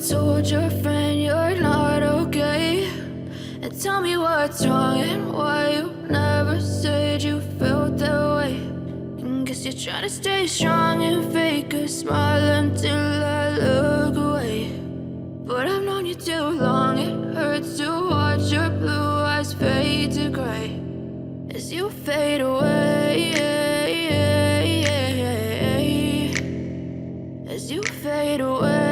told your friend you're not okay? And tell me what's wrong and why you never said you felt that way. And guess you're trying to stay strong and fake a smile until I look away. But I've known you too long, it hurts to watch your blue eyes fade to gray as you fade away, as you fade away.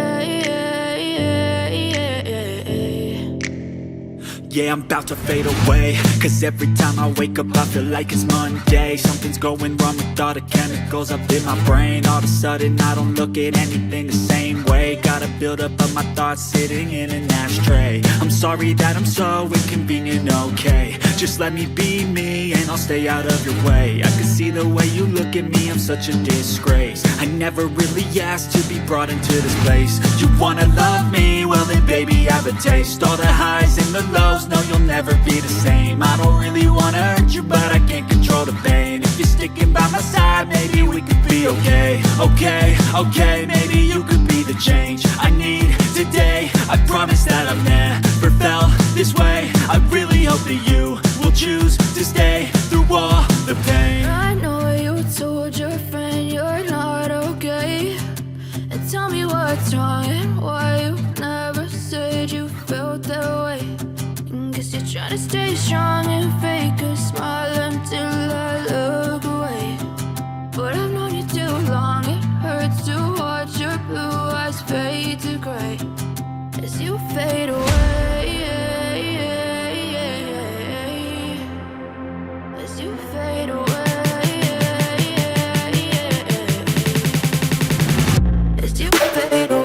Yeah, I'm about to fade away, cause every time I wake up I feel like it's Monday. Something's going wrong with all the chemicals up in my brain. All of a sudden I don't look at anything the same way. Got a buildup of my thoughts sitting in an ashtray. I'm sorry that I'm so inconvenient, okay? Just let me be me and I'll stay out of your way. I can see the way you look at me, I'm such a disgrace. I never really asked to be brought into this place. You wanna love me? Well then baby have a taste. All the highs and the lows, no you'll never be the same. I don't really wanna hurt you but I can't control the pain. If you're sticking by my side maybe we could be okay. Okay, maybe you could be the change I need today. I promise that I've never felt this way. I really hope that you will choose to stay through all the pain. I know you told your friend you're not okay. And tell me what's wrong and why you never said you felt that way. And guess you're trying to stay strong and fake a smile until I look away. But I've known you too long, it hurts to watch your blue eyes fade to gray as you fade away, as you fade away, as you fade away.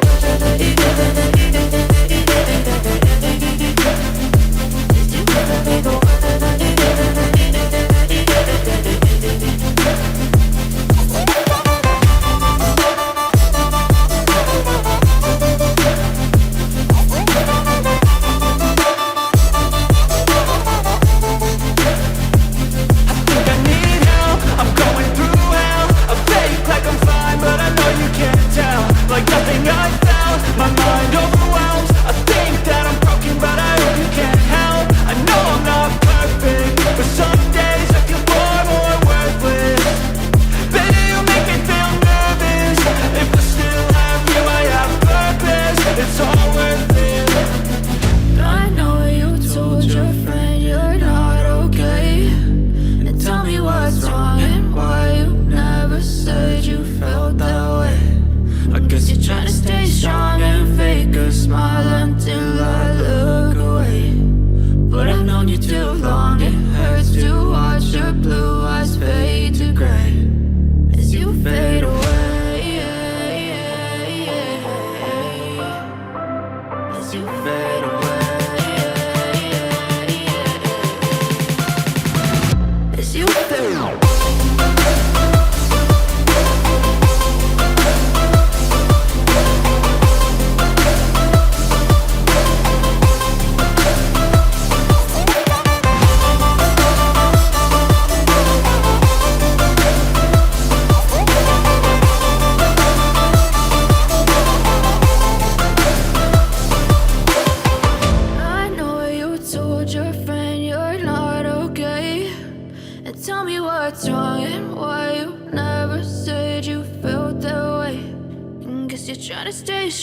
Try to stay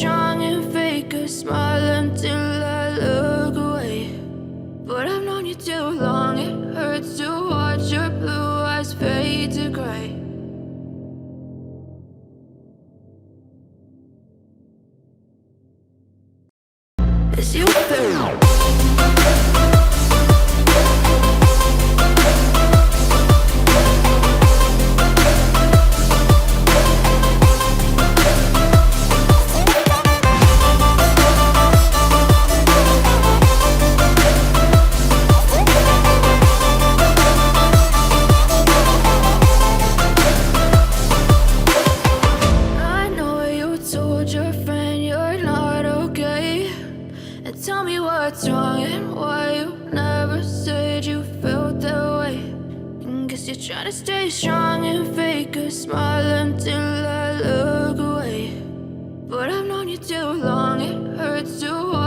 strong and fake a smile until I look away. But I've known you too long, it hurts. it's too hard.